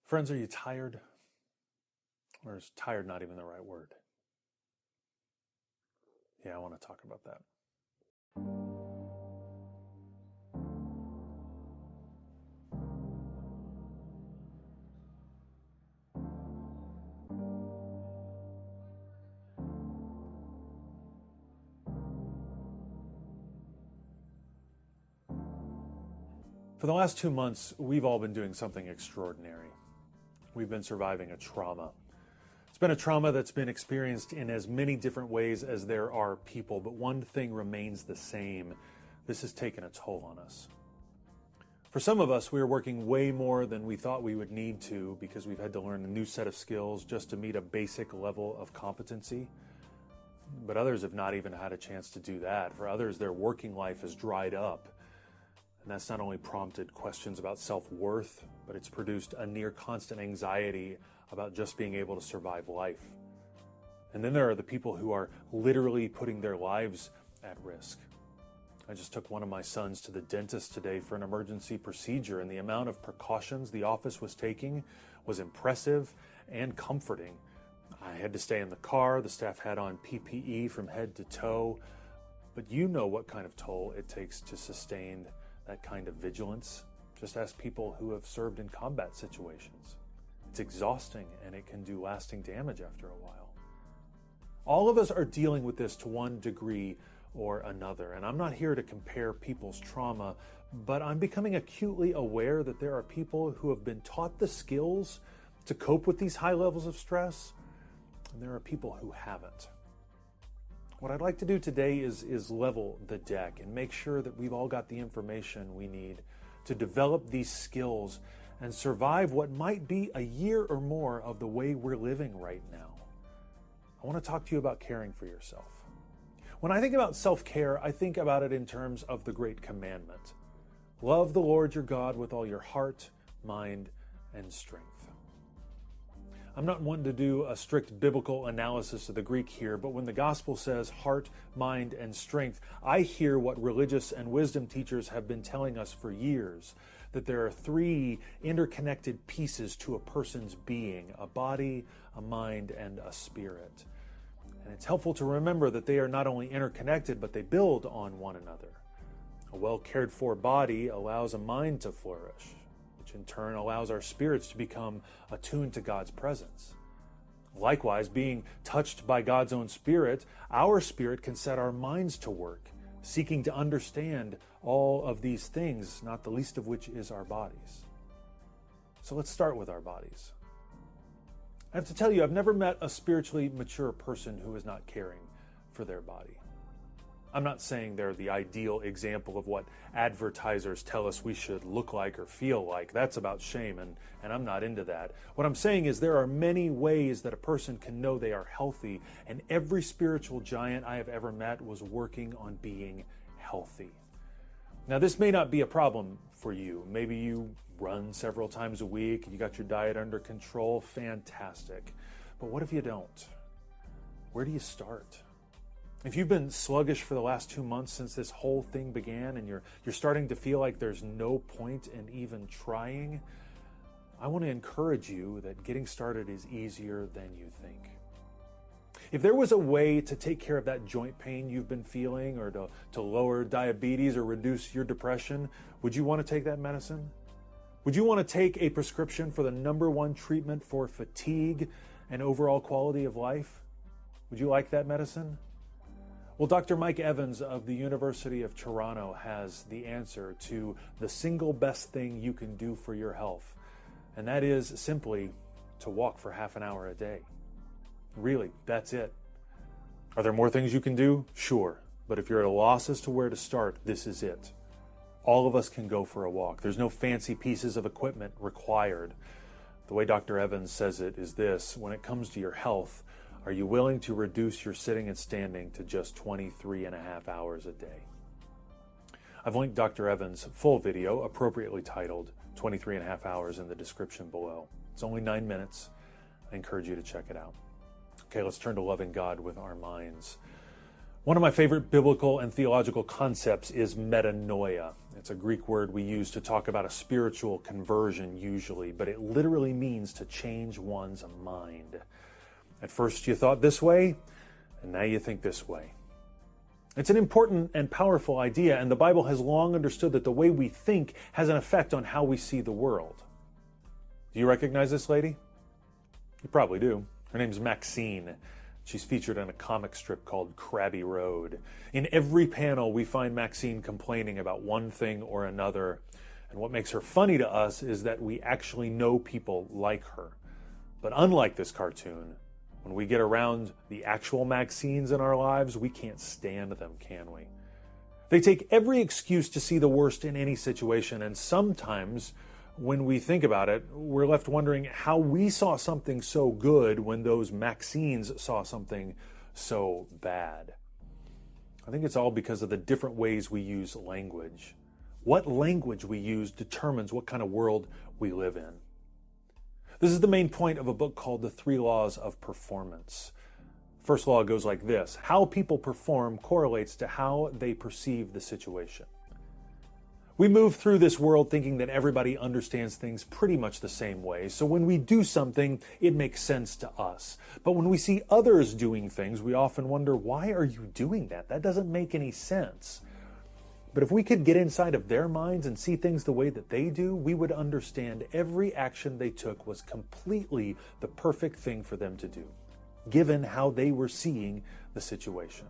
Friends, are you tired? Or is tired not even the right word? Yeah, I want to talk about that. For the last 2 months, we've all been doing something extraordinary. We've been surviving a trauma. It's been a trauma that's been experienced in as many different ways as there are people, but one thing remains the same. This has taken a toll on us. For some of us, we are working way more than we thought we would need to because we've had to learn a new set of skills just to meet a basic level of competency. But others have not even had a chance to do that. For others, their working life has dried up. And that's not only prompted questions about self-worth, but it's produced a near constant anxiety about just being able to survive life. And then there are the people who are literally putting their lives at risk. I just took one of my sons to the dentist today for an emergency procedure, and the amount of precautions the office was taking was impressive and comforting. I had to stay in the car. The staff had on PPE from head to toe. But you know what kind of toll it takes to sustain that kind of vigilance. Just ask people who have served in combat situations. It's exhausting and it can do lasting damage after a while. All of us are dealing with this to one degree or another, and I'm not here to compare people's trauma, but I'm becoming acutely aware that there are people who have been taught the skills to cope with these high levels of stress, and there are people who haven't. What I'd like to do today is level the deck and make sure that we've all got the information we need to develop these skills and survive what might be a year or more of the way we're living right now. I want to talk to you about caring for yourself. When I think about self-care, I think about it in terms of the Great Commandment. Love the Lord your God with all your heart, mind, and strength. I'm not wanting to do a strict biblical analysis of the Greek here, but when the gospel says heart, mind, and strength, I hear what religious and wisdom teachers have been telling us for years, that there are 3 interconnected pieces to a person's being: a body, a mind, and a spirit. And it's helpful to remember that they are not only interconnected, but they build on one another. A well cared for body allows a mind to flourish, which in turn allows our spirits to become attuned to God's presence. Likewise, being touched by God's own Spirit, our spirit can set our minds to work, seeking to understand all of these things, not the least of which is our bodies. So let's start with our bodies. I have to tell you, I've never met a spiritually mature person who is not caring for their body. I'm not saying they're the ideal example of what advertisers tell us we should look like or feel like. That's about shame, and I'm not into that. What I'm saying is there are many ways that a person can know they are healthy, and every spiritual giant I have ever met was working on being healthy. Now, this may not be a problem for you. Maybe you run several times a week, you got your diet under control, fantastic. But what if you don't? Where do you start? If you've been sluggish for the last 2 months since this whole thing began and you're starting to feel like there's no point in even trying, I want to encourage you that getting started is easier than you think. If there was a way to take care of that joint pain you've been feeling, or to lower diabetes or reduce your depression, would you want to take that medicine? Would you want to take a prescription for the #1 treatment for fatigue and overall quality of life? Would you like that medicine? Well, Dr. Mike Evans of the University of Toronto has the answer to the single best thing you can do for your health, and that is simply to walk for half an hour a day. Really, that's it. Are there more things you can do? Sure. But if you're at a loss as to where to start, this is it. All of us can go for a walk. There's no fancy pieces of equipment required. The way Dr. Evans says it is this: when it comes to your health, are you willing to reduce your sitting and standing to just 23.5 hours a day? I've linked Dr. Evans' full video, appropriately titled 23.5 hours, in the description below. It's only 9 minutes. I encourage you to check it out. Okay, let's turn to loving God with our minds. One of my favorite biblical and theological concepts is metanoia. It's a Greek word we use to talk about a spiritual conversion usually, but it literally means to change one's mind. At first you thought this way, and now you think this way. It's an important and powerful idea, and the Bible has long understood that the way we think has an effect on how we see the world. Do you recognize this lady? You probably do. Her name's Maxine. She's featured in a comic strip called Krabby Road. In every panel, we find Maxine complaining about one thing or another. And what makes her funny to us is that we actually know people like her. But unlike this cartoon, when we get around the actual Maxines in our lives, we can't stand them, can we? They take every excuse to see the worst in any situation, and sometimes, when we think about it, we're left wondering how we saw something so good when those Maxines saw something so bad. I think it's all because of the different ways we use language. What language we use determines what kind of world we live in. This is the main point of a book called The 3 Laws of Performance. First law goes like this: how people perform correlates to how they perceive the situation. We move through this world thinking that everybody understands things pretty much the same way, so when we do something, it makes sense to us. But when we see others doing things, we often wonder, why are you doing that? That doesn't make any sense. But if we could get inside of their minds and see things the way that they do, we would understand every action they took was completely the perfect thing for them to do, given how they were seeing the situation.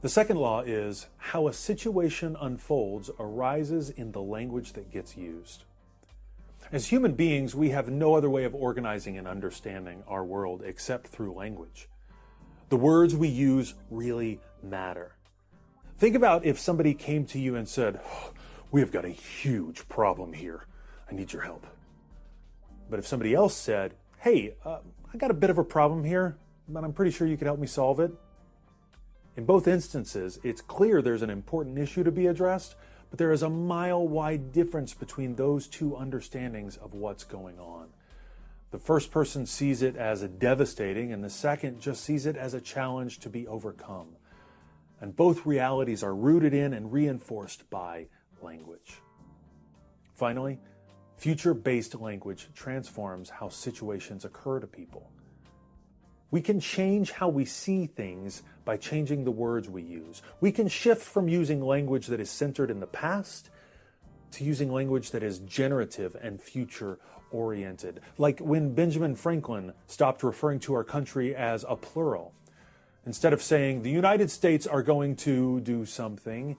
The second law is how a situation unfolds arises in the language that gets used. As human beings, we have no other way of organizing and understanding our world except through language. The words we use really matter. Think about if somebody came to you and said, "We have got a huge problem here. I need your help." But if somebody else said, "Hey, I got a bit of a problem here, but I'm pretty sure you could help me solve it." In both instances, it's clear there's an important issue to be addressed, but there is a mile-wide difference between those two understandings of what's going on. The first person sees it as devastating, and the second just sees it as a challenge to be overcome. And both realities are rooted in and reinforced by language. Finally, future-based language transforms how situations occur to people. We can change how we see things by changing the words we use. We can shift from using language that is centered in the past to using language that is generative and future-oriented. Like when Benjamin Franklin stopped referring to our country as a plural. Instead of saying, the United States are going to do something,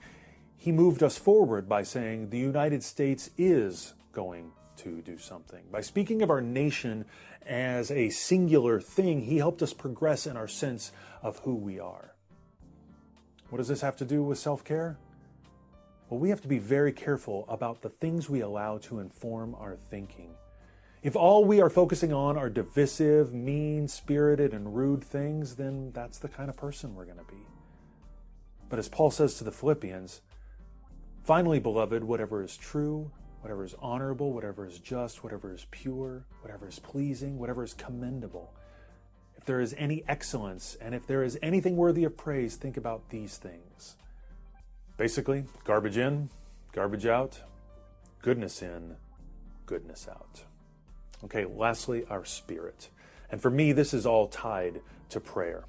he moved us forward by saying, the United States is going to do something. By speaking of our nation as a singular thing, he helped us progress in our sense of who we are. What does this have to do with self-care? Well, we have to be very careful about the things we allow to inform our thinking. If all we are focusing on are divisive, mean-spirited, and rude things, then that's the kind of person we're going to be. But as Paul says to the Philippians, finally, beloved, whatever is true, whatever is honorable, whatever is just, whatever is pure, whatever is pleasing, whatever is commendable, if there is any excellence, and if there is anything worthy of praise, think about these things. Basically, garbage in, garbage out, goodness in, goodness out. Okay, lastly, our spirit. And for me, this is all tied to prayer.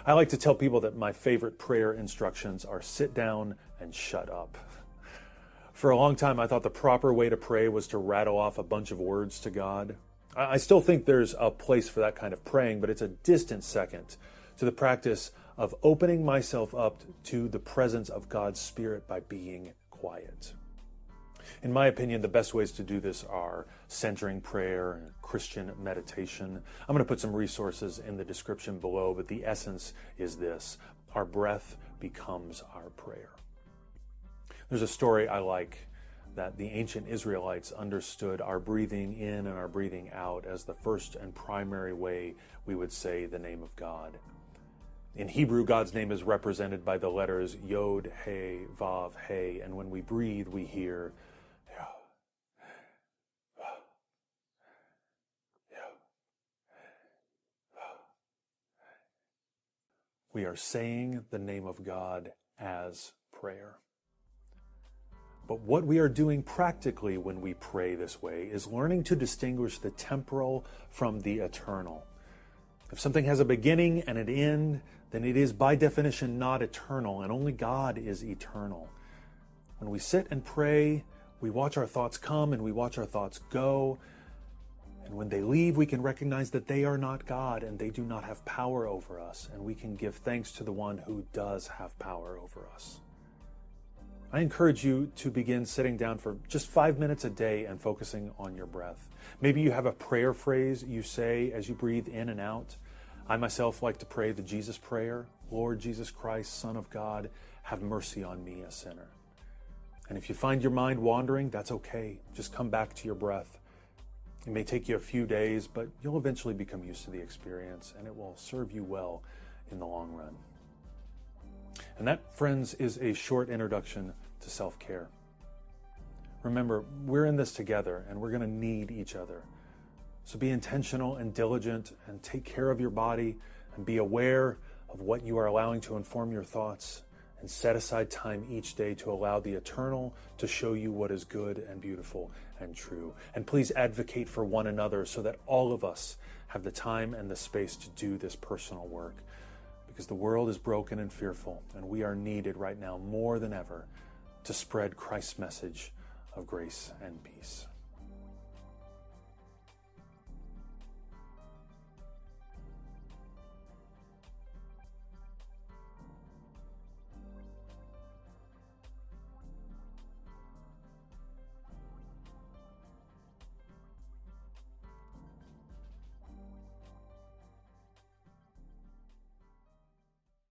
I like to tell people that my favorite prayer instructions are sit down and shut up. For a long time, I thought the proper way to pray was to rattle off a bunch of words to God. I still think there's a place for that kind of praying, but it's a distant second to the practice of opening myself up to the presence of God's Spirit by being quiet. In my opinion, the best ways to do this are centering prayer and Christian meditation. I'm going to put some resources in the description below, but the essence is this: our breath becomes our prayer. There's a story I like that the ancient Israelites understood our breathing in and our breathing out as the first and primary way we would say the name of God. In Hebrew, God's name is represented by the letters Yod, He, Vav, He, and when we breathe, we hear we are saying the name of God as prayer. But what we are doing practically when we pray this way is learning to distinguish the temporal from the eternal. If something has a beginning and an end, then it is by definition not eternal, and only God is eternal. When we sit and pray, we watch our thoughts come and we watch our thoughts go. And when they leave, we can recognize that they are not God and they do not have power over us. And we can give thanks to the one who does have power over us. I encourage you to begin sitting down for just 5 minutes a day and focusing on your breath. Maybe you have a prayer phrase you say as you breathe in and out. I myself like to pray the Jesus prayer. Lord Jesus Christ, Son of God, have mercy on me, a sinner. And if you find your mind wandering, that's okay. Just come back to your breath. It may take you a few days, but you'll eventually become used to the experience, and it will serve you well in the long run. And that, friends, is a short introduction to self-care. Remember, we're in this together, and we're going to need each other. So be intentional and diligent, and take care of your body, and be aware of what you are allowing to inform your thoughts, and set aside time each day to allow the eternal to show you what is good and beautiful and true. And please advocate for one another so that all of us have the time and the space to do this personal work. Because the world is broken and fearful, and we are needed right now more than ever to spread Christ's message of grace and peace.